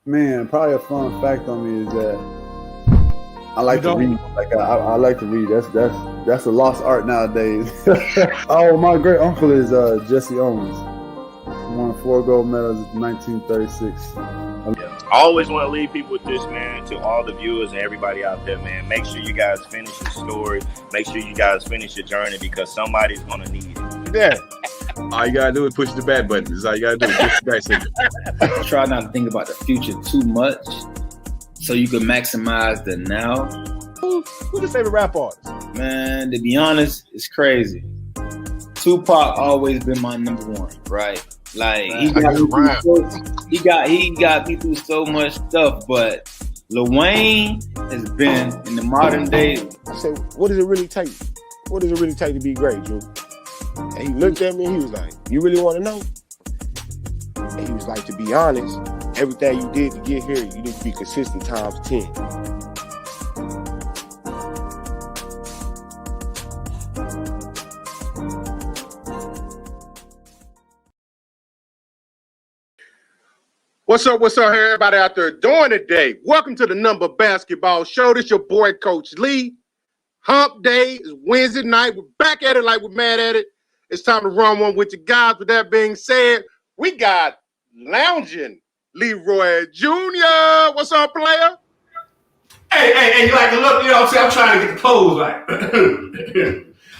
Man, probably a fun fact on me is that I like to read. I like to read. That's a lost art nowadays. Oh, my great uncle is Jesse Owens. Won 4 gold medals in 1936. I always want to leave people with this, man, to all the viewers and everybody out there, man. Make sure you guys finish your story. Make sure you guys finish your journey because somebody's going to need it. Yeah. All you got to do is push the back button. That's all you got to do. Push the back signal. Try not to think about the future too much so you can maximize the now. Who's your favorite rap artist? Man, to be honest, it's crazy. Tupac always been my number one, right? Like he got me through so much stuff, but Lil Wayne has been in the modern day. I said, what does it really take? What does it really take to be great, Drew? And he looked at me and he was like, you really want to know? And he was like, to be honest, everything you did to get here, you need to be consistent times 10. What's up, everybody out there doing today? Welcome to the Number Basketball Show. This your boy, Coach Lee. Hump Day is Wednesday night. We're back at it like we're mad at it. It's time to run one with you guys. With that being said, we got lounging Leroy Jr. What's up, player? Hey, you like to look, you know what I'm saying? I'm trying to get the clothes right.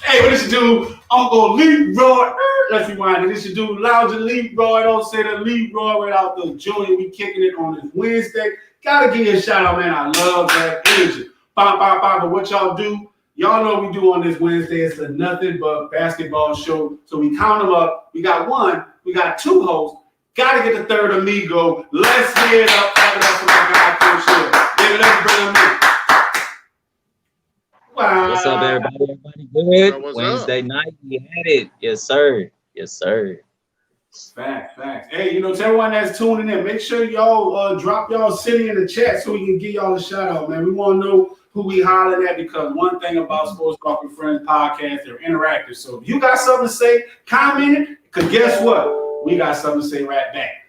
Hey, what this dude, Uncle Leroy? Let's rewind it. This dude, lounging Leroy. Don't say the Leroy without the Junior. We kicking it on this Wednesday. Gotta give you a shout out, man. I love that energy. But what y'all do? Y'all know what we do on this Wednesday. It's a nothing but basketball show. So we count them up. We got one. We got 2 hosts. Got to get the third amigo. Let's hear it up. Clap it up for my guy, Coach Hill. Give it up, brother. Wow. What's up, everybody? Everybody good? Wednesday night, we had it. Yes, sir. Yes, sir. Facts. Hey, to everyone that's tuning in, make sure y'all drop y'all city in the chat so we can give y'all a shout out, man. We want to know who we hollering at because one thing about Sports Talk with Friends podcast, they're interactive. So if you got something to say, comment it, because guess what? We got something to say right back.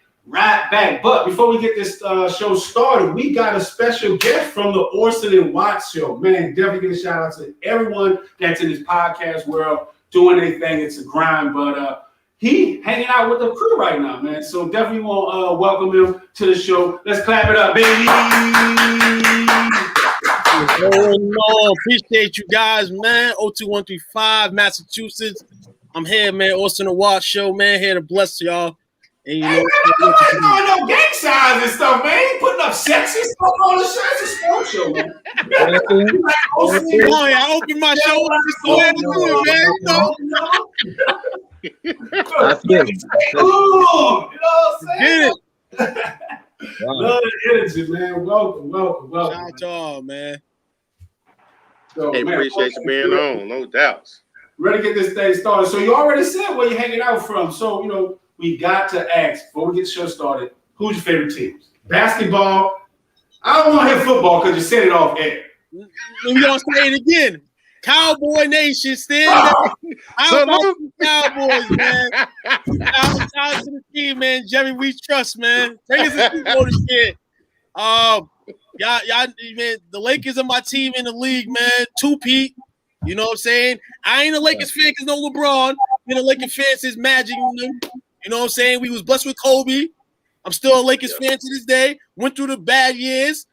But before we get this show started, we got a special guest from the Orson and Watts show. Man, definitely get a shout out to everyone that's in this podcast world doing their thing. It's a grind, but he hanging out with the crew right now, man. So definitely want to welcome him to the show. Let's clap it up, baby. Oh, appreciate you guys, man. 02135 Massachusetts. I'm here, man. Orson and Watts show, man. Here to bless y'all. And hey, man, I'm not no gang signs and stuff, man. You putting up sexy stuff on the show. It's a sports show, man. I opened my show up just go ahead and do it, man. I feel it. You know what I'm saying? Love the energy, man. Welcome. Shout out to y'all, man. So, Hey, appreciate you being on, no doubts. Ready to get this thing started. So you already said where you're hanging out from. So, we got to ask, before we get the show started, who's your favorite teams? Basketball. I don't want to hear football because you said it off air. We're going to say it again. Cowboy Nation still. Cowboys, man. Shout out to the team, man. Jerry, we trust, man. Take us to Super Bowl this year. Y'all, man, the Lakers are my team in the league, man. 2-peat. You know what I'm saying? I ain't a Lakers fan because no LeBron. Been a Lakers fan since Magic. You know what I'm saying? We was blessed with Kobe. I'm still a Lakers fan to this day. Went through the bad years.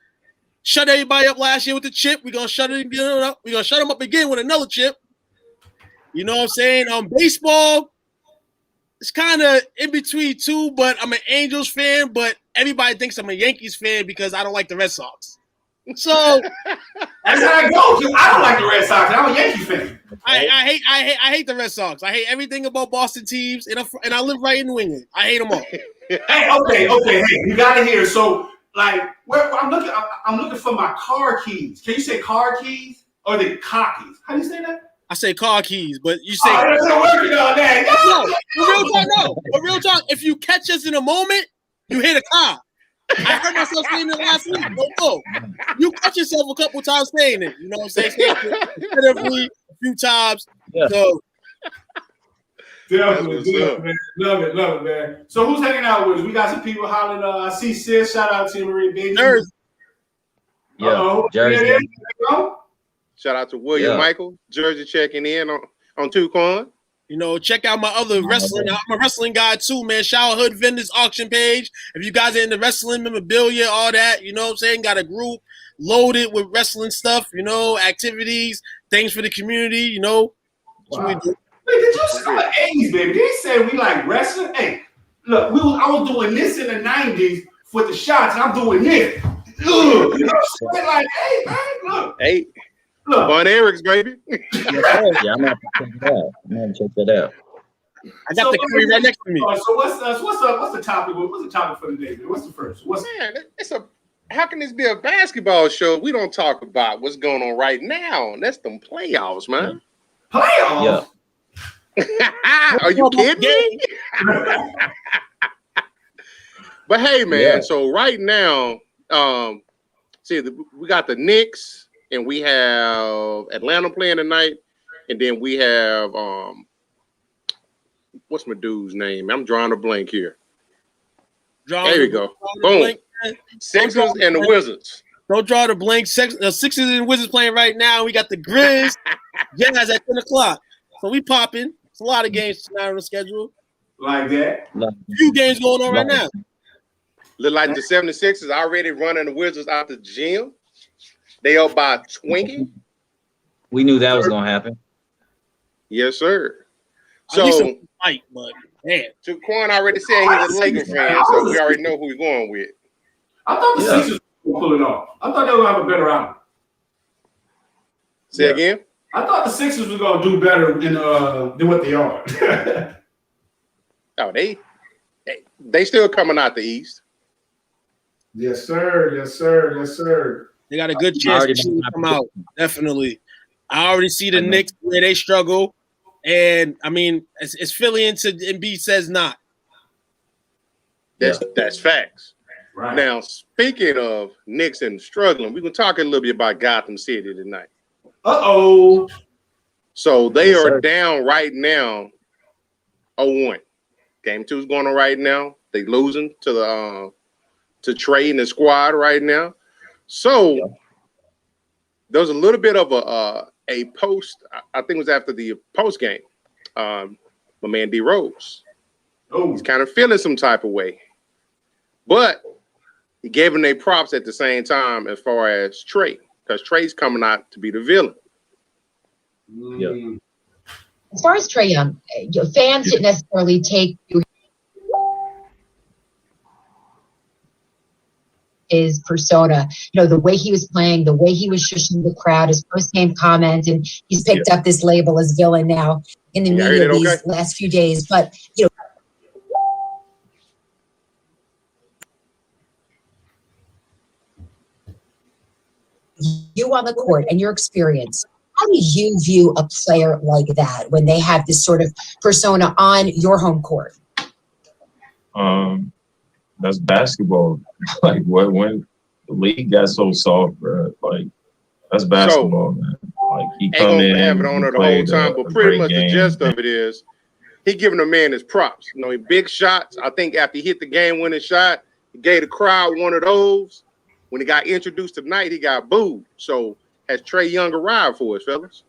Shut everybody up last year with the chip. We're going to shut it up. We're going to shut them up again with another chip. You know what I'm saying? Baseball, it's kind of in between two, but I'm an Angels fan, but everybody thinks I'm a Yankees fan because I don't like the Red Sox. So that's how it goes. I don't like the Red Sox. I'm a Yankee fan. I hate the Red Sox. I hate everything about Boston teams, and I live right in New England. I hate them all. Hey, okay. Hey, you got to hear. So, like, I'm looking for my car keys. Can you say car keys or the car keys? How do you say that? I say car keys, but you say. Oh, that's working on that. No, for real talk. If you catch us in a moment, you hit a car. I heard myself saying it last week. No. You catch yourself a couple times saying it. You know what I'm saying? Repetitively, a few times. Yeah. So Definitely, man. Love it, man. So who's hanging out with us? We got some people hollering. I see Sis. Shout out to Marie Baby. Jersey. Yeah, Jersey. Shout out to William Michael, Jersey, checking in on Toucan. You know, check out my other wrestling. I'm a wrestling guy too, man. Shower Hood Vendors auction page. If you guys are into wrestling memorabilia, all that, you know what I'm saying? Got a group loaded with wrestling stuff, you know, activities, things for the community, you know. Wow. Wait, did you say 80s, baby? They said we like wrestling. Hey, look, I was doing this in the 90s with the shots, and I'm doing this. Look, you know what I'm like, hey, man, look. Hey. Look, Von Erichs, baby. Yeah, I'm gonna have to check it out. I got the Curry right next to me. So what's the topic? What's the topic for the day, man? What's the first? How can this be a basketball show? We don't talk about what's going on right now. That's them playoffs, man. Playoffs? Yeah. Are you kidding me? But hey, man. So right now, we got the Knicks. And we have Atlanta playing tonight, and then we have what's my dude's name? I'm drawing a blank here. There you go. Boom. Sixers and the Wizards. Don't draw the blank. Sixers and Wizards playing right now. We got the Grizz, Jazz at 10 o'clock. So we popping. It's a lot of games tonight on the schedule. Like that. Few games going on right now. Look like the 76ers already running the Wizards out the gym. They up by 20. We knew that was gonna happen. Yes, sir. So fight, but man, Jaquan already said he's a Lakers fan, so we already know who we're going with. I thought the Sixers would pull it off. I thought they would have a better outcome. Say again? I thought the Sixers were gonna do better than what they are. Oh, they still coming out the East. Yes, sir. They got a good chance to come out. Definitely. I already see the Knicks where they struggle. And, I mean, it's Philly and Embiid says not. That's facts. Right. Now, speaking of Knicks and struggling, we're going to talk a little bit about Gotham City tonight. Uh-oh. So they are down right now 0-1. Game 2 is going on right now. They losing to Trey and the squad right now. So there was a little bit of a post. I think it was after the post game. My man D Rose. He's kind of feeling some type of way, but he gave him their props at the same time as far as Trey, because Trey's coming out to be the villain. Yeah. As far as Trey Young, fans didn't necessarily take his persona, the way he was playing, the way he was shushing the crowd, his post-game comments, and he's picked up this label as villain now in the media these last few days. But, you on the court and your experience, how do you view a player like that when they have this sort of persona on your home court? That's basketball. Like when the league got so soft, bro. Like that's basketball, man. Like he come in, have it on her the whole time, but pretty much the gist of it is he giving the man his props. Big shots. I think after he hit the game-winning shot, he gave the crowd one of those. When he got introduced tonight, he got booed. So has Trey Young arrived for us, fellas?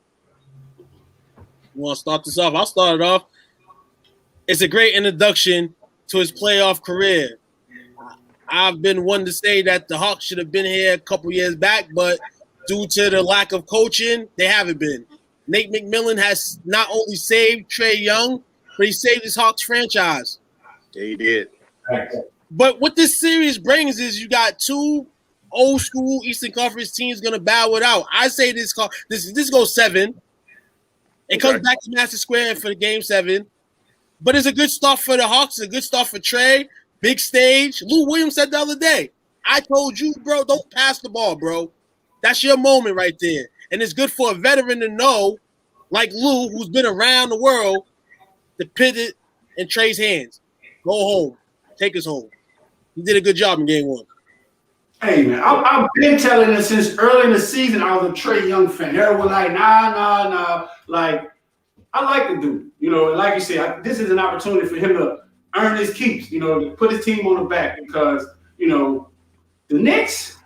You want to start this off? I'll start it off. It's a great introduction to his playoff career. I've been one to say that the Hawks should have been here a couple years back, but due to the lack of coaching, they haven't been. Nate McMillan has not only saved Trey Young, but he saved his Hawks franchise. Yeah, he did. But what this series brings is you got two old school Eastern Conference teams going to battle it out. I say this goes 7. It comes back to Madison Square for the game 7. But it's a good start for the Hawks, a good start for Trey. Big stage. Lou Williams said the other day, I told you, bro, don't pass the ball, bro. That's your moment right there. And it's good for a veteran to know, like Lou, who's been around the world, to put it in Trey's hands. Go home. Take us home. He did a good job in game 1. Hey, man, I've been telling this since early in the season I was a Trey Young fan. Everyone like, nah. Like, I like the dude. You know, like you said, this is an opportunity for him to earn his keeps. You know, to put his team on the back because you know the Knicks.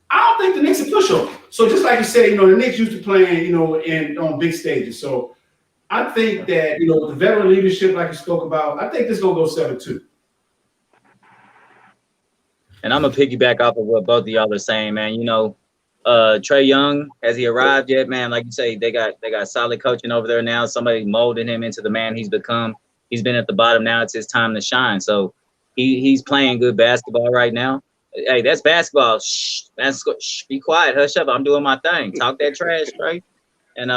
I don't think the Knicks are pushover. So just like you said, you know, the Knicks used to playing, you know, on big stages. So I think that you know the veteran leadership, like you spoke about, I think this is gonna go 7-2. And I'm gonna piggyback off of what both of y'all are saying, man. You know, Trae Young, has he arrived yet, man? Like you say, they got solid coaching over there now. Somebody molding him into the man he's become. He's been at the bottom now. It's his time to shine. So he's playing good basketball right now. Hey, that's basketball. Shh, be quiet. Hush up. I'm doing my thing. Talk that trash, right? And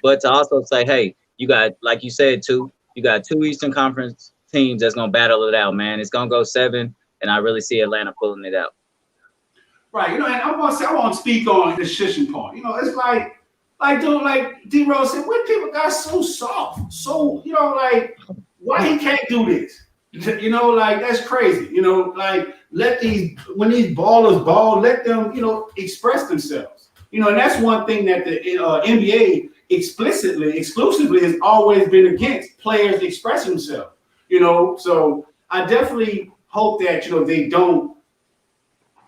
but to also say, hey, you got, like you said, you got 2 Eastern Conference teams that's gonna battle it out, man. It's gonna go 7. And I really see Atlanta pulling it out. Right, you know, and I want to speak on the shushing part. You know, it's like D-Rose said, when people got so soft, so, you know, like, why he can't do this? You know, like, that's crazy. You know, like, when these ballers ball, let them, you know, express themselves. You know, and that's one thing that the NBA exclusively has always been against, players expressing themselves. You know, so I definitely hope that, you know, they don't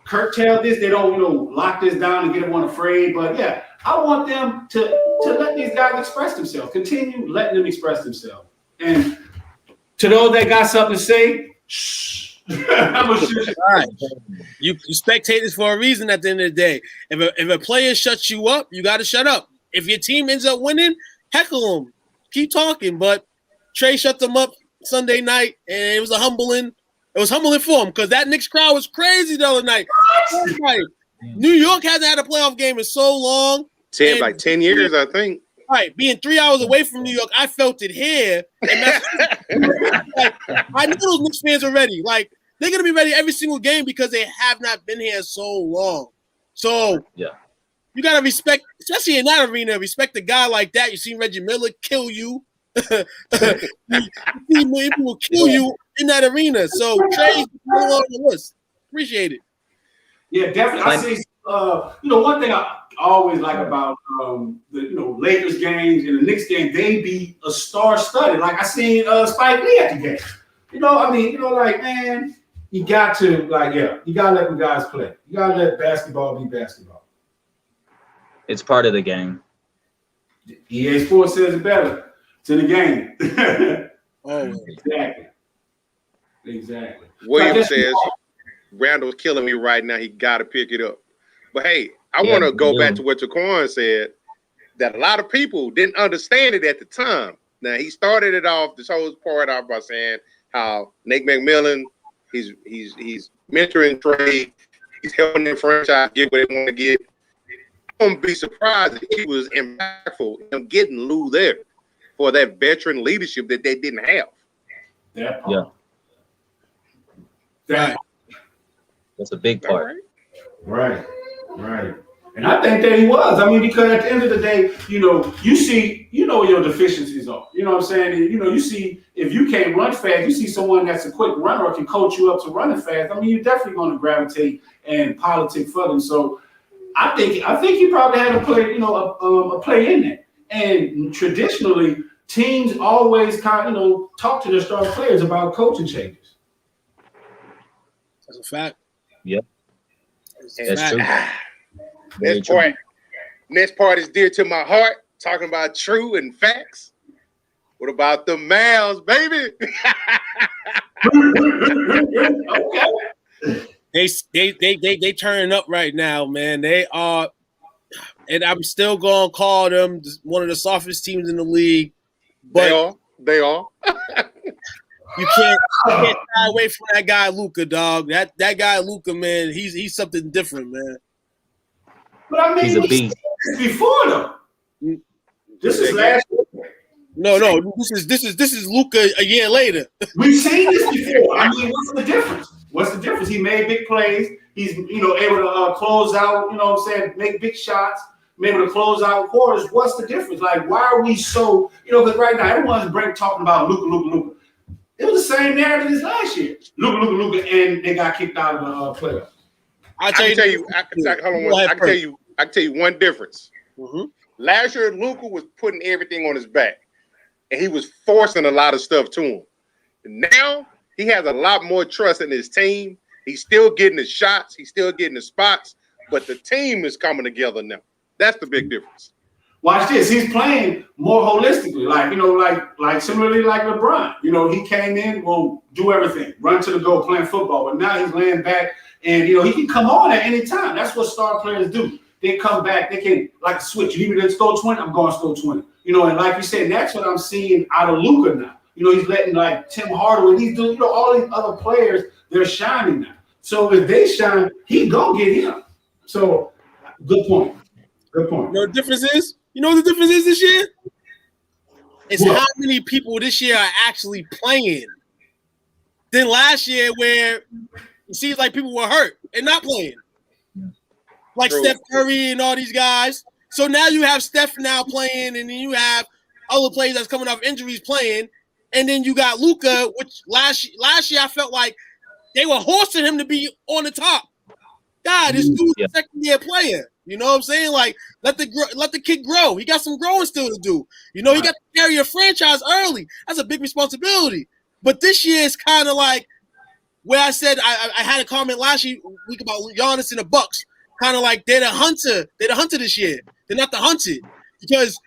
curtail this. They don't, you know, lock this down and get everyone afraid. But, yeah, I want them to let these guys express themselves. Continue letting them express themselves. And to those that got something to say, shh. I'm a shush. All right. You spectators for a reason at the end of the day. If a player shuts you up, you got to shut up. If your team ends up winning, heckle them. Keep talking. But Trae shut them up Sunday night, and it was humbling for him because that Knicks crowd was crazy the other night. New York hasn't had a playoff game in so long. 10 years, I think. Right, being 3 hours away from New York, I felt it here. And I know those Knicks fans are ready. Like, they're going to be ready every single game because they have not been here so long. So, yeah, you got to respect, especially in that arena, respect a guy like that. You see Reggie Miller kill you. He will kill you in that arena. So Trae's on the list. Appreciate it. Yeah, definitely. I see. You know, one thing I always like about the Lakers games and the Knicks game, they be a star-studded. Like I seen Spike Lee at the game. You know, I mean, you know, like man, you got to you gotta let the guys play. You gotta let basketball be basketball. It's part of the game. EA Sports says it better. It's in the game. Oh, exactly. William says Randall's killing me right now. He got to pick it up. But hey, I want to go back to what Taquan said, that a lot of people didn't understand it at the time. Now he started it off, this whole part off by saying how Nate McMillan, he's mentoring Trae, he's helping the franchise get what they want to get. I wouldn't be surprised if he was impactful in getting Lou there for that veteran leadership that they didn't have. Yeah. That's a big part. Right. And I think that he was. I mean, because at the end of the day, you know, you see, you know, your deficiencies are. You know what I'm saying? And, you know, you see if you can't run fast, you see someone that's a quick runner or can coach you up to running fast. I mean, you're definitely going to gravitate and politic for them. So I think he probably had a play, you know, a play in that. And traditionally, teams always kind of, you know, talk to their star players about coaching changes. That's a fact. Yep. That's true. Next part is dear to my heart. Talking about true and facts. What about the Mavs, baby? Okay. They turning up right now, man. They are, and I'm still gonna call them one of the softest teams in the league. But they are. You can't shy away from that guy Luka, dog. That guy Luka, man, he's something different, man. But I mean, he's a beast. Before though, this is last year. No, this is Luka a year later. We've seen this before. I mean, what's the difference? He made big plays. He's able to close out. You know what I'm saying? Make big shots. Able to close out quarters. What's the difference? Like, why are we so? Because right now everyone's talking about Luka. It was the same narrative as last year. Luka, and they got kicked out of the playoffs. I can tell you one difference. Mm-hmm. Last year, Luka was putting everything on his back. and he was forcing a lot of stuff to him. Now he has a lot more trust in his team. He's still getting the shots. He's still getting the spots, but the team is coming together now. That's the big difference. Watch this. He's playing more holistically, like similarly like LeBron. He came in, will do everything, run to the goal, playing football. But now he's laying back, and he can come on at any time. That's what star players do. They come back, they can like switch. You need me to score 20, I'm going to score 20. And like you said, that's what I'm seeing out of Luka now. He's letting like Tim Hardaway, he's doing, all these other players, they're shining now. So if they shine, he gonna get him. So good point. Good point. You know what the difference is? You know what the difference is this year? It's how many people this year are actually playing than last year, where it seems like people were hurt and not playing. Like True. Steph Curry and all these guys. So now you have Steph now playing, and then you have other players that's coming off injuries playing, and then you got Luka, which last year I felt like they were horsing him to be on the top. God, this dude's a second-year player. You know what I'm saying? Like, let the kid grow. He got some growing still to do. He got to carry a franchise early. That's a big responsibility. But this year is kind of like where I said I had a comment last week about Giannis and the Bucks. Kind of like they're the hunter. They're the hunter this year. They're not the hunted, because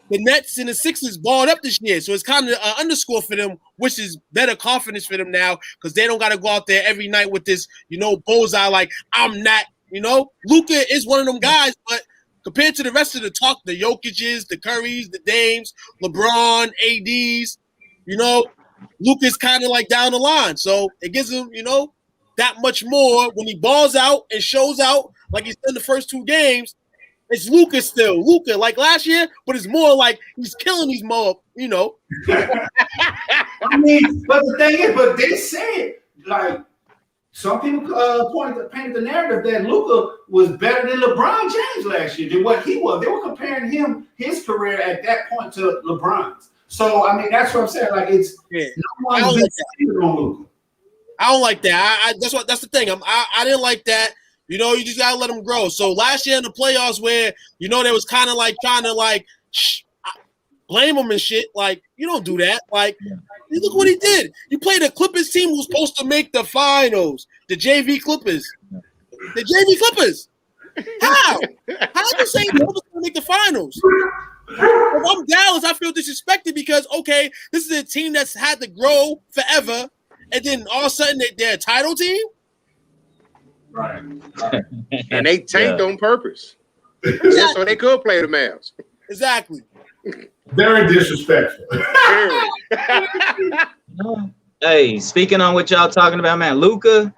the Nets and the Sixers balled up this year. So it's kind of an underscore for them, which is better confidence for them now, because they don't got to go out there every night with this, bullseye like, I'm not, Luka is one of them guys, but compared to the rest of the talk, the Jokic's, the Curry's, the Dames, LeBron, ADs, Luka's kind of like down the line. So it gives him, that much more when he balls out and shows out like he's in the first two games. It's Luka still. Luka, like last year, but it's more like he's killing these more, I mean, but the thing is, but they said, like, some people painted the narrative that Luka was better than LeBron James last year than what he was. They were comparing his career at that point to LeBron's. So, I mean, that's what I'm saying. Like, it's no one's been on Luka. I don't like that. That's the thing. I didn't like that. You just gotta let them grow. So last year in the playoffs, where they was kind of like trying to blame him and shit. Like, you don't do that. Like, look what he did. You played a Clippers team who was supposed to make the finals. The JV Clippers. The JV Clippers. How? How are you saying the Clippers gonna make the finals? If I'm Dallas, I feel disrespected because this is a team that's had to grow forever, and then all of a sudden they're a title team. Right. And they tanked on purpose. Just so they could play the Mavs. Exactly. Very disrespectful. Hey, speaking on what y'all talking about, man, Luka,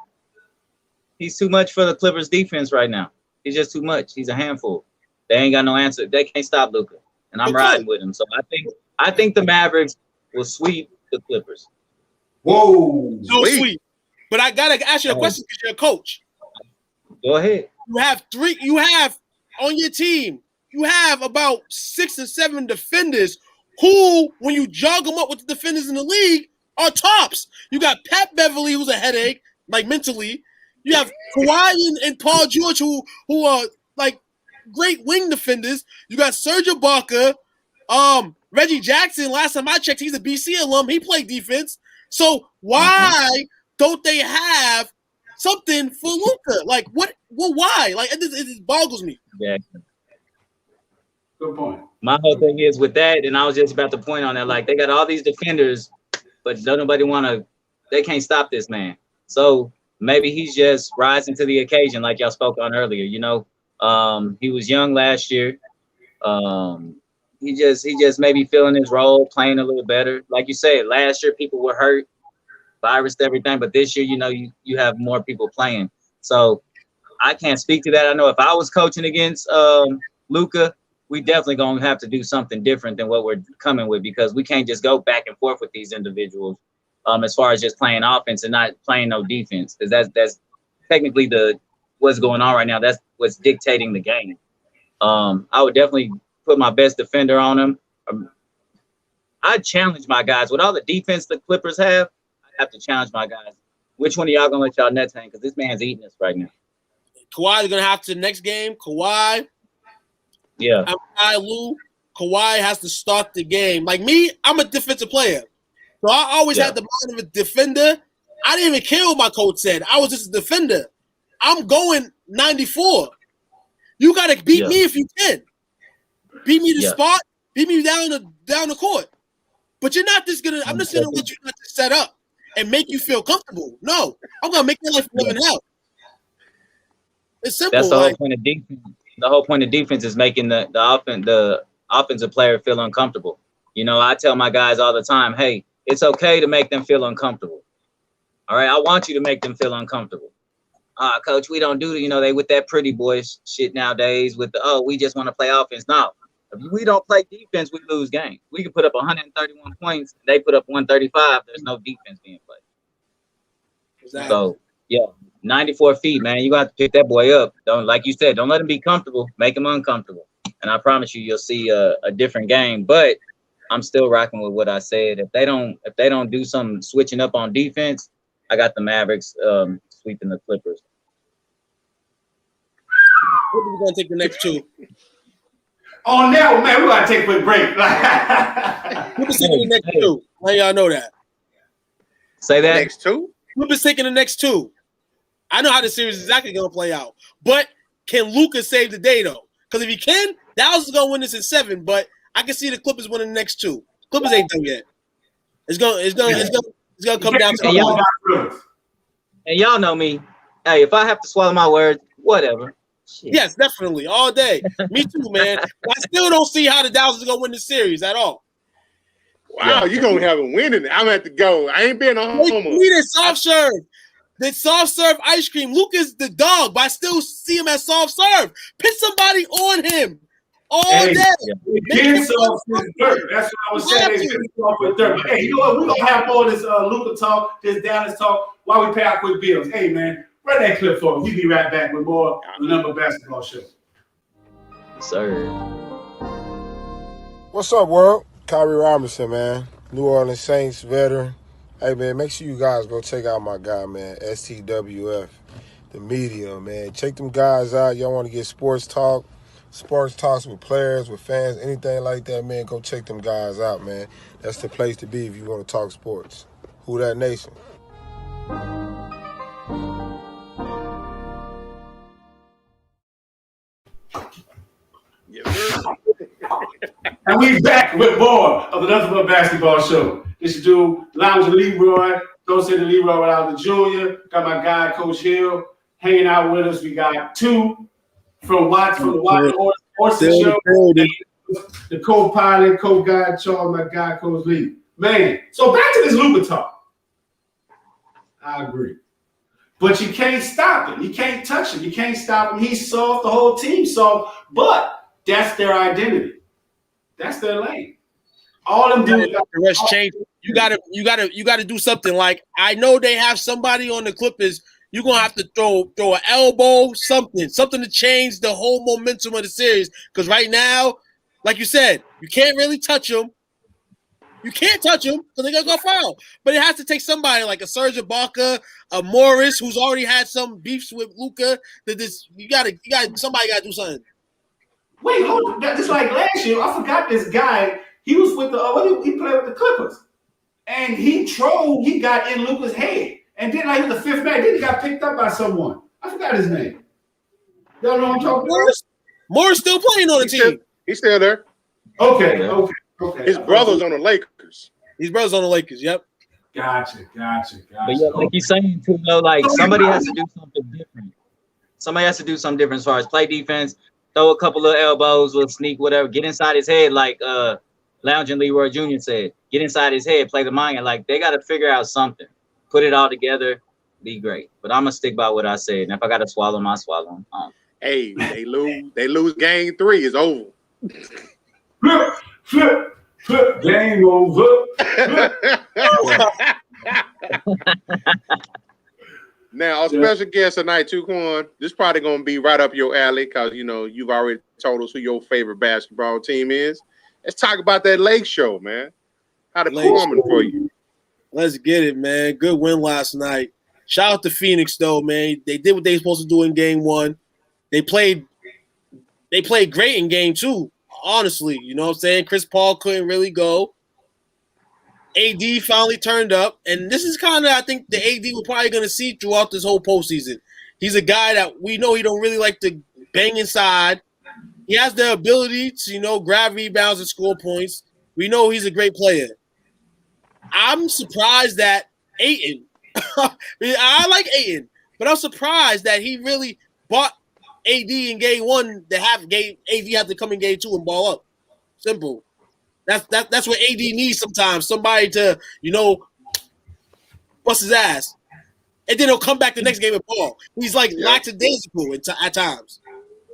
he's too much for the Clippers defense right now. He's just too much. He's a handful. They ain't got no answer. They can't stop Luka, and I'm riding with him. So I think the Mavericks will sweep the Clippers. Whoa, so sweet. But I gotta ask you a question because you're a coach. Go ahead. You have on your team, you have about 6 or 7 defenders who, when you jog them up with the defenders in the league, are tops. You got Pat Beverly, who's a headache, like mentally. You have Kawhi and Paul George, who are like great wing defenders. You got Serge Ibaka, Reggie Jackson. Last time I checked, he's a BC alum. He played defense. So why don't they have something for Luka? Like, what? Well, why? Like, it boggles me. Yeah. Good point. My whole thing is with that, and I was just about to point on that. Like, they got all these defenders, but don't nobody want to. They can't stop this man. So maybe he's just rising to the occasion, like y'all spoke on earlier. He was young last year. He just maybe feeling his role, playing a little better. Like you said, last year people were hurt, virused everything, but this year, you have more people playing. So I can't speak to that. I know if I was coaching against Luka, we definitely gonna have to do something different than what we're coming with, because we can't just go back and forth with these individuals as far as just playing offense and not playing no defense, because that's technically what's going on right now. That's what's dictating the game. I would definitely put my best defender on him. I challenge my guys with all the defense the Clippers have. I have to challenge my guys. Which one of y'all gonna let y'all Nets hang? Because this man's eating us right now. Kawhi is gonna have to next game. Kawhi. Yeah. Lou, Kawhi has to start the game. Like me, I'm a defensive player. So I always had the mind of a defender. I didn't even care what my coach said. I was just a defender. I'm going 94. You got to beat me if you can. Beat me to spot. Beat me down the court. But you're not just going to – I'm just going to let you not to set up and make you feel comfortable. No. I'm going to make your life living hell. It's simple. That's the whole point of defense. The whole point of defense is making the offensive player feel uncomfortable. You know, I tell my guys all the time, hey, it's okay to make them feel uncomfortable. All right, I want you to make them feel uncomfortable. Coach, we don't do it. You know, they with that pretty boy shit nowadays with the, we just want to play offense. No, if we don't play defense, we lose games. We can put up 131 points. They put up 135. There's no defense being played. Exactly. So, 94 feet, man. You got to pick that boy up. Don't, like you said, don't let him be comfortable. Make him uncomfortable. And I promise you, you'll see a different game. But I'm still rocking with what I said. If they don't do some switching up on defense, I got the Mavericks sweeping the Clippers. What are we gonna take the next two? On that one, man, we gotta take a quick break. Clippers taking the next two. Let y'all know that. Say that. Next two? Clippers taking the next two. I know how the series is exactly gonna play out. But can Luka save the day though? Because if he can, Dallas is gonna win this in 7. But I can see the Clippers winning the next two. Clippers ain't done yet. It's gonna come down to and y'all know me. Hey, if I have to swallow my words, whatever. Shit. Yes, definitely, all day. Me too, man. I still don't see how the Dallas is gonna win the series at all. Wow, you're gonna have a win in it. I'm gonna have to go. I ain't been a homer. We did soft serve. The soft serve ice cream. Luka's the dog, but I still see him as soft serve. Put somebody on him all day. That's what I was saying. They get off with dirt. But hey, you know what? We're gonna have all this Luka talk, this Dallas talk while we pay our quick bills. Hey, man, run that clip for us. We'll be right back with more of the Number Basketball Show. Sir. What's up, world? Kyrie Robinson, man. New Orleans Saints veteran. Hey, man, make sure you guys go check out my guy, man, STWF, the media, man. Check them guys out. Y'all want to get sports talks with players, with fans, anything like that, man, go check them guys out, man. That's the place to be if you want to talk sports. Who that nation? And we back with more of the Nothing But Basketball Show. This is dude, Lounge Leroy. Don't say the Leroy without the Junior. Got my guy, Coach Hill, hanging out with us. We got two from the Watch Horses Show. The co-pilot, co-guy, Charles, my guy, Coach Lee. Man, so back to this Luka talk. I agree. But you can't stop him. You can't touch him. You can't stop him. He's soft. The whole team's soft. But that's their identity. That's their lane. All them dudes got the rest change. You gotta do something. Like I know they have somebody on the Clippers. You're gonna have to throw an elbow, something to change the whole momentum of the series. Because right now, like you said, you can't really touch them. You can't touch them because they're gonna go foul. But it has to take somebody like a Serge Ibaka, a Morris, who's already had some beefs with Luka. Somebody gotta do something. Wait, hold on. Just like last year, I forgot this guy. He was with he played with the Clippers. And he got in Luka's head. And then like the fifth man, then he got picked up by someone. I forgot his name. Y'all know what I'm talking about? Morris still playing on the team. He's still there. Okay. His brother's on the Lakers. Yep. Gotcha. But yeah, like you're saying too, though, like somebody has to do something different. Somebody has to do something different as far as play defense, throw a couple of elbows, little sneak, whatever, get inside his head, like Lounge and Leroy Jr. said. Get inside his head, play the mind. Like they got to figure out something, put it all together, be great. But I'm gonna stick by what I said. And if I got to swallow them, I swallow them. Hey, they lose game 3. It's over. Flip, game over. Now, our special guest tonight, Tuquan, this is probably going to be right up your alley because, you know, you've already told us who your favorite basketball team is. Let's talk about that Lake Show, man. How the performing for you? Let's get it, man. Good win last night. Shout out to Phoenix, though, man. They did what they were supposed to do in game 1. They played great in game 2. honestly. You know what I'm saying? Chris Paul couldn't really go. AD finally turned up, and this is kind of, I think, the AD we're probably going to see throughout this whole postseason. He's a guy that we know he don't really like to bang inside. He has the ability to, you know, grab rebounds and score points. We know he's a great player. I'm surprised that Ayton, I like Ayton, but I'm surprised that he really bought AD in game one to have AD have to come in game two and ball up. Simple. That's what AD needs sometimes. Somebody to, you know, bust his ass. And then he'll come back the next game and ball. He's like lackadaisical at times.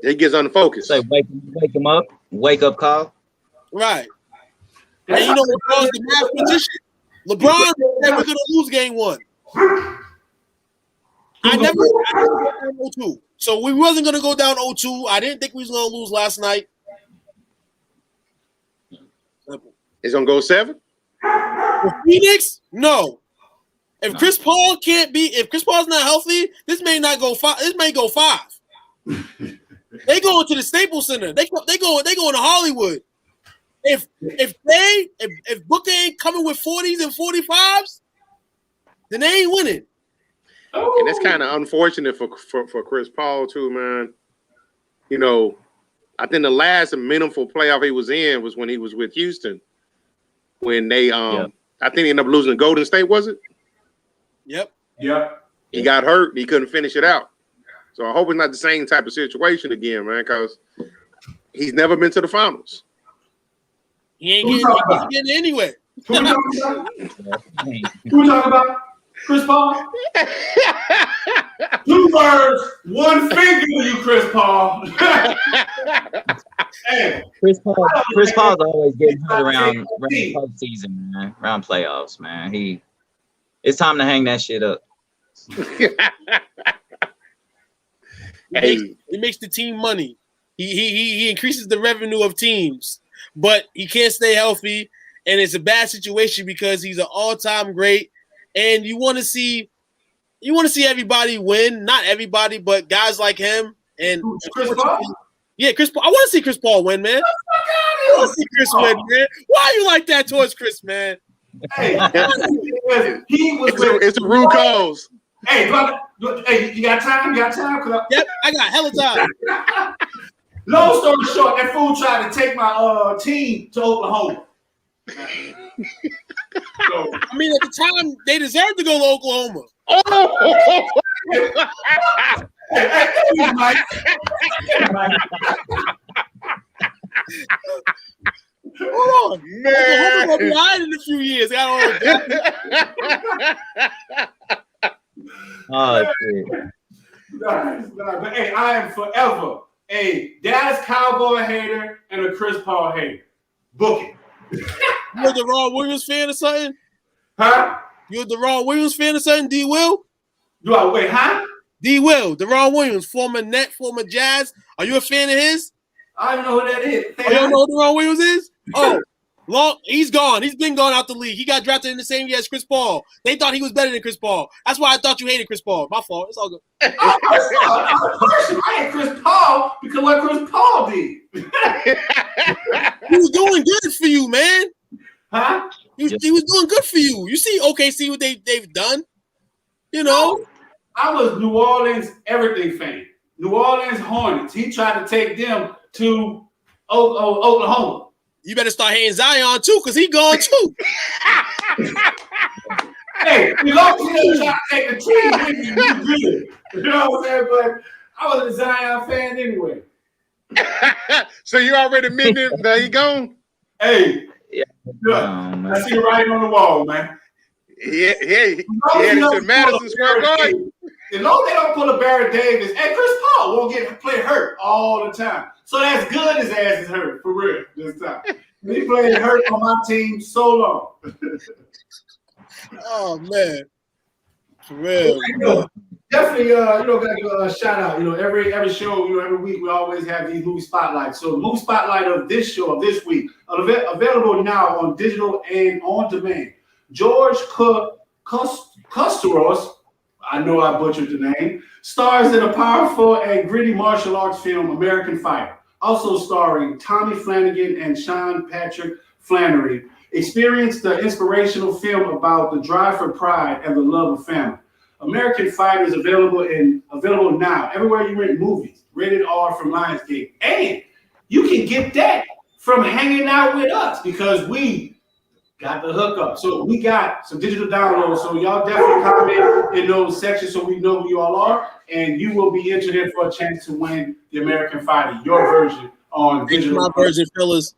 He gets unfocused. So wake him up. Wake up call. Right. And you know LeBron's the mathematician. LeBron said we're gonna lose game one. I never went down 0-2. So we wasn't gonna go down 0-2. I didn't think we was gonna lose last night. It's gonna go 7? For Phoenix? No. If Chris Paul if Chris Paul's not healthy, this may not go 5. This may go 5. They going to the Staples Center. They going to Hollywood. If Booker ain't coming with 40s and 45s, then they ain't winning. And that's kind of unfortunate for Chris Paul too, man. You know, I think the last meaningful playoff he was in was when he was with Houston. When they I think they ended up losing to Golden State, was it? Yep. He got hurt and he couldn't finish it out. So I hope it's not the same type of situation again, man, because he's never been to the finals. He ain't getting anywhere. Who we talking about? Chris Paul? 2 words, 1 finger, you Chris Paul. Hey, Chris Paul's always getting hurt around postseason, man. Around playoffs, man. It's time to hang that shit up. He makes the team money. He increases the revenue of teams, but he can't stay healthy, and it's a bad situation because he's an all-time great. And you want to see everybody win. Not everybody, but guys like him. And Chris Paul? Yeah, Chris Paul. I want to see Chris Paul win, man. I want to see Chris win, man. Why are you like that towards Chris, man? Hey, he was. It's the root cause. Hey, brother, hey, you got time? Yep, I got hella time. Long story short, that fool tried to take my team to Oklahoma. So, I mean, at the time, they deserved to go to Oklahoma. Hold on, man. Oklahoma gonna be high in a few years. But hey, I am forever a Dallas Cowboy hater and a Chris Paul hater. Book it. You're the Ron Williams fan or something? Huh? You're the Ron Williams fan or something, D. Will? Do I wait, huh? D. Will, the Ron Williams, former Net, former Jazz. Are you a fan of his? I don't know who that is. You don't know who the Ron Williams is? Oh, he's gone. He's been gone out the league. He got drafted in the same year as Chris Paul. They thought he was better than Chris Paul. That's why I thought you hated Chris Paul. My fault. It's all good. I hate Chris Paul because what Chris Paul did. He was doing good for you, man. Huh? He was doing good for you. You see OKC what they've done? You know? I was New Orleans everything fan. New Orleans Hornets. He tried to take them to Oklahoma. You better start hating Zion too, because he gone too. Hey, you know, trying to take the team with you. You know what I'm saying? But I was a Zion fan anyway. So you already admitted that he gone? Hey, I see you writing on the wall, man. Yeah, to Madison Square Garden. As long as they don't pull a Barry Davis, and Chris Paul won't get play hurt all the time. So that's good his ass is hurt, for real, this time. He played hurt on my team so long. Oh, man. For real. Definitely, gotta give a shout out. Every show, every week we always have these movie spotlights. So the movie spotlight of this show, of this week, available now on digital and on demand. George Kostaros, I know I butchered the name, stars in a powerful and gritty martial arts film, American Fighter. also starring Tommy Flanagan and Sean Patrick Flannery. Experience the inspirational film about the drive for pride and the love of family. American Fighter is available now everywhere you rent movies. Rated R from Lionsgate, and you can get that from hanging out with us because we got the hookup. So we got some digital downloads. So y'all definitely comment in those sections so we know who you all are, and you will be entered in for a chance to win the American Fighter, your version on digital. My version, fellas.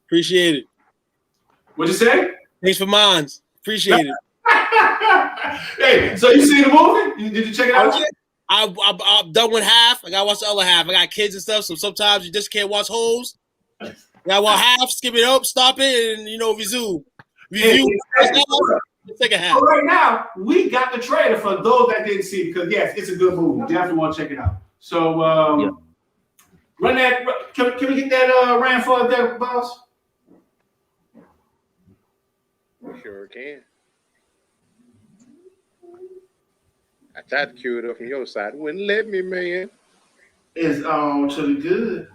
Appreciate it. What'd you say? Thanks for mine. Appreciate it. Hey, so you seen the movie? Did you check it out? I'm done with half. I gotta watch the other half. I got kids and stuff, so sometimes you just can't watch holes. I gotta watch half, skip it up, stop it, and resume. Review. Take a half. So right now, we got the trailer for those that didn't see it, because yes, it's a good movie. Definitely want to check it out. So run that. Can we get that ran for there, boss? Sure can. I tried to cue it up from your side. Wouldn't let me, man. It's all to the good.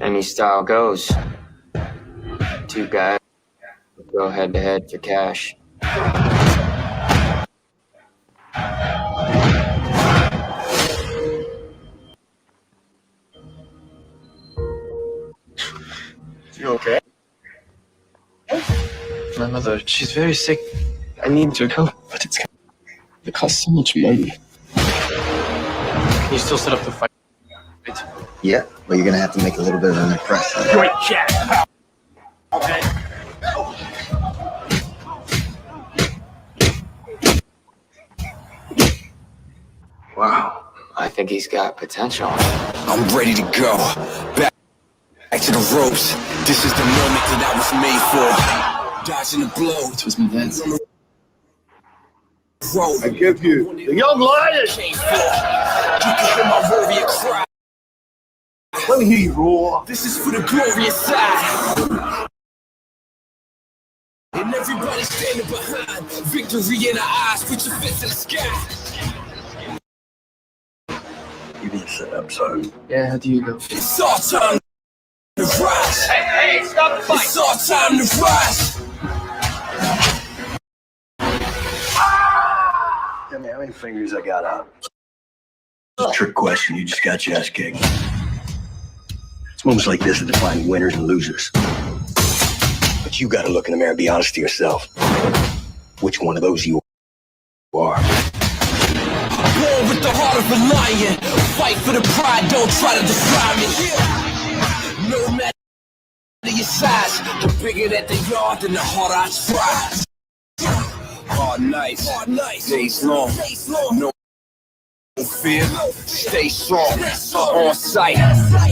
Any style goes. Two guys go head to head for cash. You okay? My mother, she's very sick. I need to help, but it costs so much money. Can you still set up the fight? Yeah, but you're gonna have to make a little bit of an impression. Great chat. Okay. Wow, I think he's got potential. I'm ready to go. Back to the ropes. This is the moment that I was made for. Dodging the blow. This was my dad's. I give you the young lion. You can hear my warrior cry. Let me hear you roar. This is for the glorious side. And everybody standing behind. Victory in our eyes. Put your fists in the sky. You being set up, son. Yeah, how do you go? It's our time to rise. Hey, stop the fight. It's our time to rise. Tell me how many fingers I got up. It's a trick question. You just got your ass kicked. It's moments like this that define winners and losers. But you got to look in the mirror and be honest to yourself. Which one of those you are? Born with the heart of a lion. Fight for the pride. Don't try to define me. No matter your size, the bigger that they are, then the harder I try. Hard nights, days long, no fear, stay strong, on sight,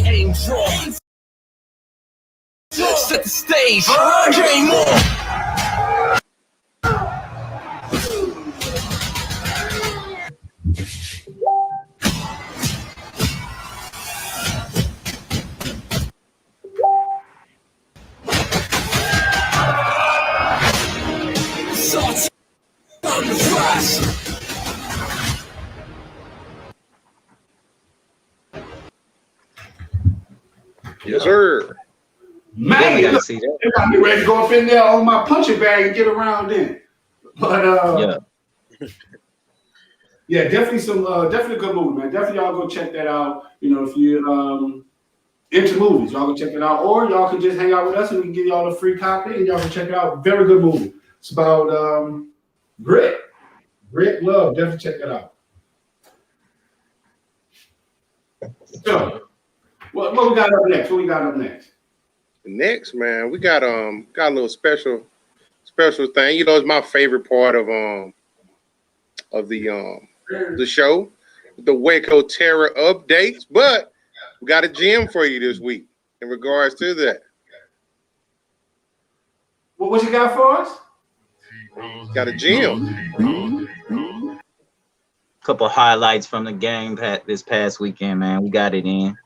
aim drawn, set the stage, game on. Yes, sir. Man, gotta see that. They got me ready to go up in there on my punching bag and get around in. But yeah, definitely definitely a good movie, man. Definitely y'all go check that out. If you into movies, y'all go check it out, or y'all can just hang out with us and we can give y'all a free copy and y'all can check it out. Very good movie. It's about grit love. Definitely check that out. So, what we got up next? What we got up next? Next, man, we got a little special thing. It's my favorite part of the show, the Waco Terror updates. But we got a gem for you this week in regards to that. What you got for us? Got a gem. couple highlights from the game this past weekend, man. We got it in.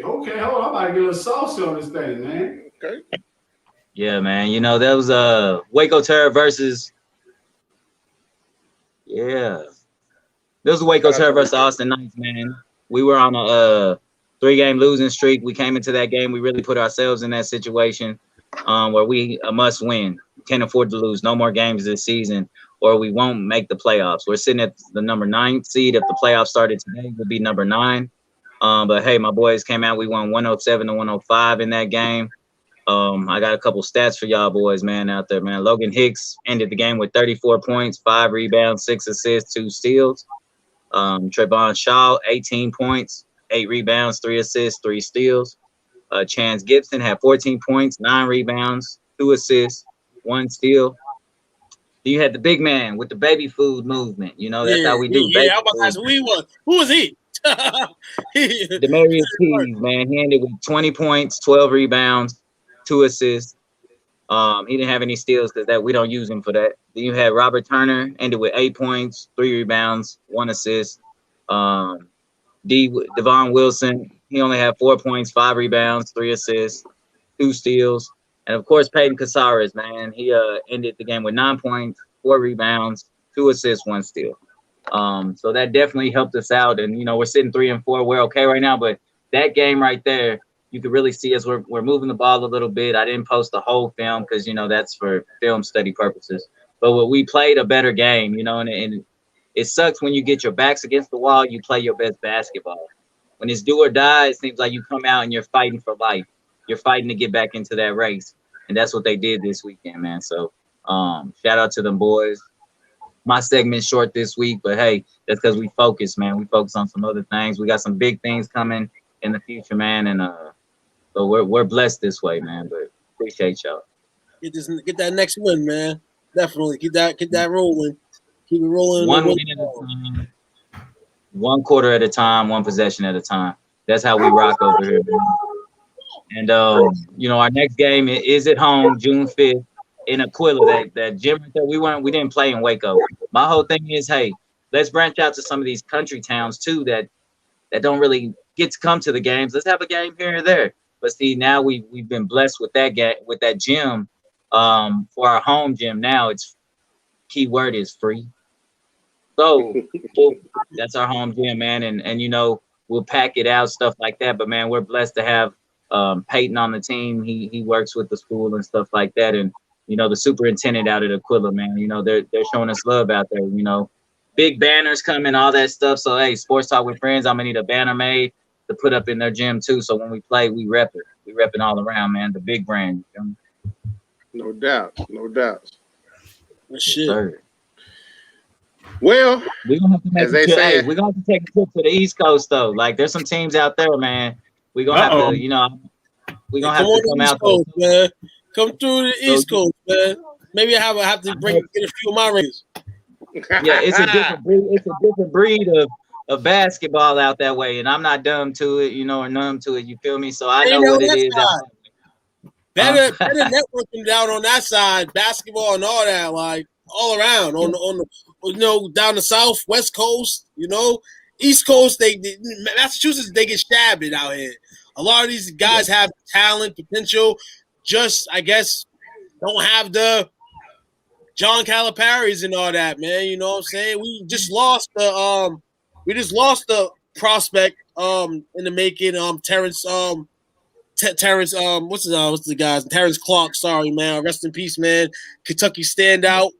Okay, hold on. I'm about to get a little saucy on this thing, man. Okay. Yeah, man. You know, that was Waco Terror versus There was Waco Terror versus Austin Knights, man. We were on a 3-game losing streak. We came into that game. We really put ourselves in that situation where we must win. We can't afford to lose no more games this season or we won't make the playoffs. We're sitting at the number 9 seed. If the playoffs started today, we'll be number 9. But hey, my boys came out. We won 107 to 105 in that game. I got a couple stats for y'all boys, man, out there, man. Logan Hicks ended the game with 34 points, 5 rebounds, 6 assists, 2 steals. Trayvon Shaw, 18 points, 8 rebounds, 3 assists, 3 steals. Chance Gibson had 14 points, 9 rebounds, 2 assists, 1 steal. Then you had the big man with the baby food movement. You know, that's how we do. Yeah, I'm about to ask who was he? Demarius Keys, man, he ended with 20 points, 12 rebounds, 2 assists. He didn't have any steals because we don't use him for that. Then you had Robert Turner, ended with 8 points, 3 rebounds, 1 assist. Devon Wilson, he only had 4 points, 5 rebounds, 3 assists, 2 steals. And of course, Peyton Casares, man, he ended the game with 9 points, 4 rebounds, 2 assists, 1 steal. So that definitely helped us out. And, you know, we're sitting 3-4. We're okay right now. But that game right there, you could really see us. We're moving the ball a little bit. I didn't post the whole film because, you know, that's for film study purposes. But we played a better game, you know, and it sucks when you get your backs against the wall, you play your best basketball. When it's do or die, it seems like you come out and you're fighting for life. You're fighting to get back into that race. And that's what they did this weekend, man. So shout out to them boys. My segment's short this week, but hey, that's because we focus, man. We focus on some other things. We got some big things coming in the future, man. And so we're blessed this way, man. But appreciate y'all. Get that next win, man. Definitely keep that rolling. Keep it rolling. One win at a time, 1 quarter at a time, 1 possession at a time. That's how we rock over here, man. And you know, our next game is at home, June 5th. In Aquila, that gym that we didn't play in Waco. My whole thing is, hey, let's branch out to some of these country towns too that don't really get to come to the games. Let's have a game here or there. But see, now we've been blessed with that gym for our home gym. Now it's key word is free. So that's our home gym, man. And you know, we'll pack it out, stuff like that. But man, we're blessed to have Peyton on the team. He works with the school and stuff like that, and you know, the superintendent out at Aquila, man. You know, they're showing us love out there. You know, big banners coming, all that stuff. So hey, Sports Talk with Friends, I'm gonna need a banner made to put up in their gym too. So when we play, we rep it. We rep it all around, man. The big brand. You know? No doubt, no doubt. Shit. Sir. Well, we're gonna have to make as they hey, say, we're gonna have to take a trip to the East Coast though. Like there's some teams out there, man. We're gonna have to, you know, we're gonna have to come out Coast, man. Come through the East Coast, man. Maybe I have to get a few of my rings. Yeah, it's a different breed. It's a different breed of basketball out that way, and I'm not dumb to it, you know, or numb to it. You feel me? So I know what it is. Better networking down on that side, basketball and all that, like all around on the you know, down the South, West Coast, you know, East Coast. They Massachusetts, they get stabbed out here. A lot of these guys have talent, potential, just I guess don't have the John Calipari's and all that, man. You know what I'm saying? We just lost the prospect in the making. Terrence what's the guy's Terrence Clark, sorry man, rest in peace, man. Kentucky standout.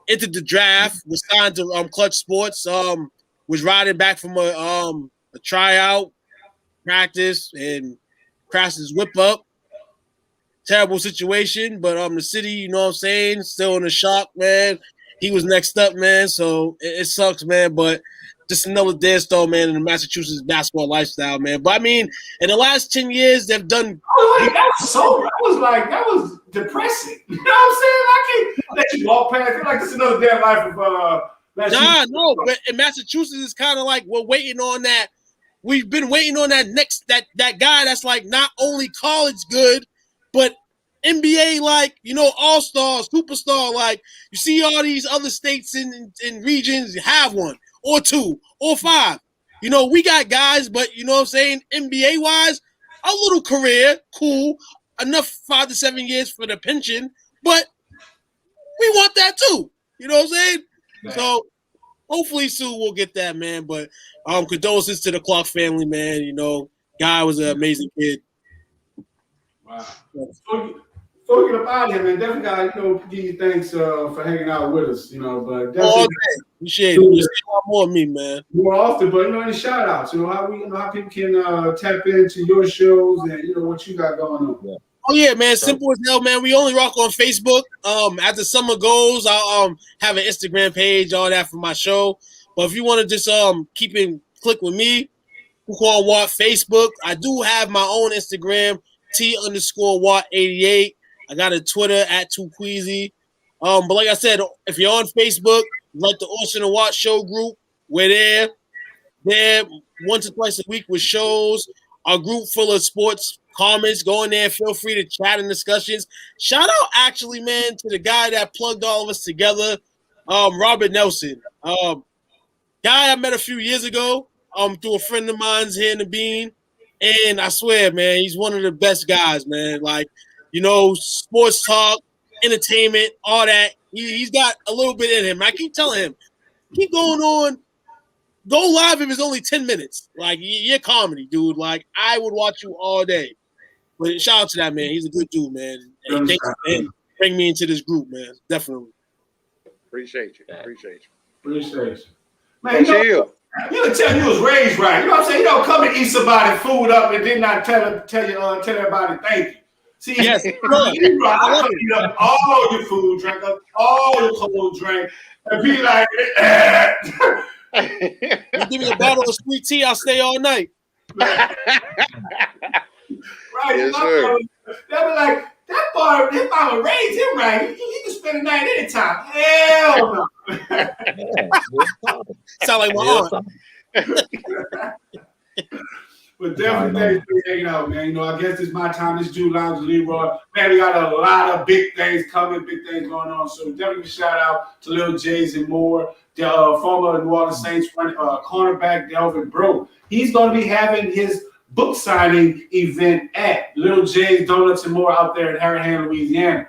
Entered the draft, was signed to Clutch Sports, was riding back from a tryout practice and crashed his whip up. Terrible situation, but the city, you know what I'm saying, still in the shock, man. He was next up, man, so it sucks, man, but just another dead stone, man, in the Massachusetts basketball lifestyle, man. But I mean, in the last 10 years, they've done. That was depressing. You know what I'm saying? I can't let you walk past. I feel like this is another day of life of no, but in Massachusetts, it's kind of like we're waiting on that. We've been waiting on that next that guy that's like not only college good, but NBA, like, you know, all-star, superstar. Like, you see all these other states and regions have one or two or five. You know, we got guys, but you know what I'm saying, NBA-wise, a little career, cool, enough 5 to 7 years for the pension, but we want that too. You know what I'm saying? Right. So hopefully soon we'll get that, man. But condolences to the Clark family, man. You know, guy was an amazing kid. Wow. Before we get up out of here, man, definitely got, you know, give you thanks for hanging out with us, you know, but definitely appreciate it. You see a lot more of me, man. More often, but you know, any shout outs, you know, how people can tap into your shows and you know what you got going on. Yeah. Oh yeah, man, simple as hell, man. We only rock on Facebook. As the summer goes, I'll have an Instagram page, all that for my show. But if you want to just keep in click with me, Huquan Watt Facebook. I do have my own Instagram, T_Watt88. I got a Twitter at @2Queasy. But like I said, if you're on Facebook, like the Austin and Watt Show group, we're there once or twice a week with shows. Our group full of sports comments. Go in there. Feel free to chat and discussions. Shout out, actually, man, to the guy that plugged all of us together, Robert Nelson. Guy I met a few years ago through a friend of mine's here in the Bean. And I swear, man, he's one of the best guys, man. Like, you know, sports talk, entertainment, all that. He's got a little bit in him. I keep telling him, keep going on. Go live if it's only 10 minutes. Like, you're comedy, dude. Like, I would watch you all day. But shout out to that, man. He's a good dude, man. And thanks for bringing me into this group, man. Definitely. Appreciate you. Man, you can tell you was raised right. You know what I'm saying? You don't come and eat somebody's food up and then not tell everybody thank you. See, yes, I eat up all your food, drink up all your cold drink, and be like, you give me a bottle of sweet tea, I'll stay all night. Right? Yes, sir. They'll be like, that boy, if I would raise him right, he can spend the night anytime. Hell no. Sound like my aunt. But definitely thanks for hanging out, man. You know, I guess it's my time. It's Jude Lounge with Leroy. Man, we got a lot of big things coming, big things going on. So definitely shout out to Lil Jays and more. The former New Orleans Saints cornerback Delvin Breaux. He's going to be having his book signing event at Lil Jay's Donuts and More out there in Harahan, Louisiana.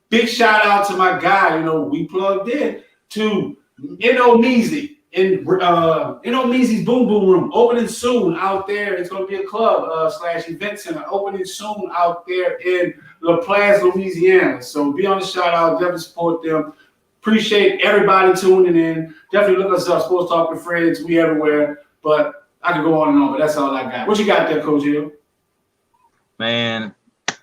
Big shout out to my guy. You know, we plugged in to N.O. Measy. in Meezy's Boom Boom Room, opening soon out there. It's going to be a club / event center opening soon out there in LaPlace, Louisiana. So be on the shout out, definitely support them. Appreciate everybody tuning in. Definitely look us up, Sports Talk with Friends. We everywhere. But I could go on and on, but that's all I got. What you got there, Coach Hill? Man,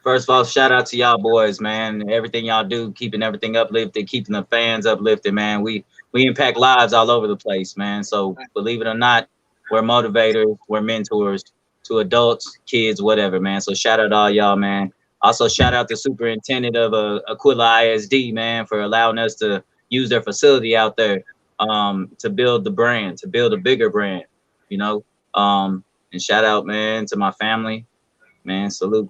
first of all, shout out to y'all boys, man. Everything y'all do, keeping everything uplifted, keeping the fans uplifted, man. We impact lives all over the place, man. So believe it or not, we're motivators, we're mentors to adults, kids, whatever, man. So shout out to all y'all, man. Also, shout out to superintendent of Aquila ISD, man, for allowing us to use their facility out there to build the brand, to build a bigger brand, you know. And shout out, man, to my family, man. Salute.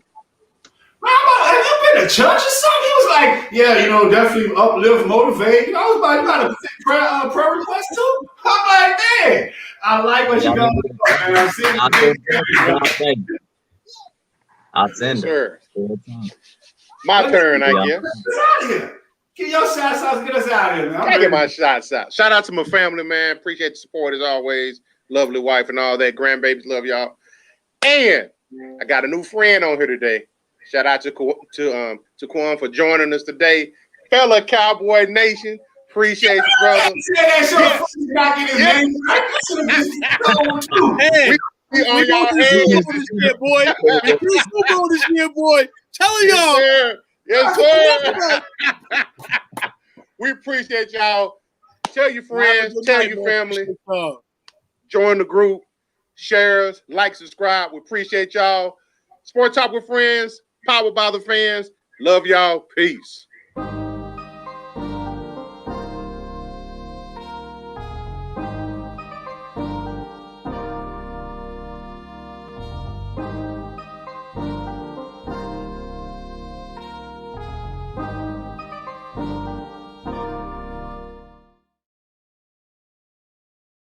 Man, have you been to church or something? He was like, yeah, you know, definitely uplift, motivate. You know, I was like, you got a prayer request too? I'm like, man, I like what you got. I'll send it. My turn, I guess. Get your shots out. Get us out of here, man. I get my shots out. Shout out to my family, man. Appreciate the support as always. Lovely wife and all that. Grandbabies, love y'all. And I got a new friend on here today. Shout out to Quan for joining us today. Fella Cowboy Nation. Appreciate you, brother. We on y'all this year, boy. We on this year, boy. Telling y'all. Yes, sir. We appreciate y'all. Tell your friends, tell your family. Join the group, share us, like, subscribe. We appreciate y'all. Sport Talk with Friends, powered by the fans. Love y'all. Peace.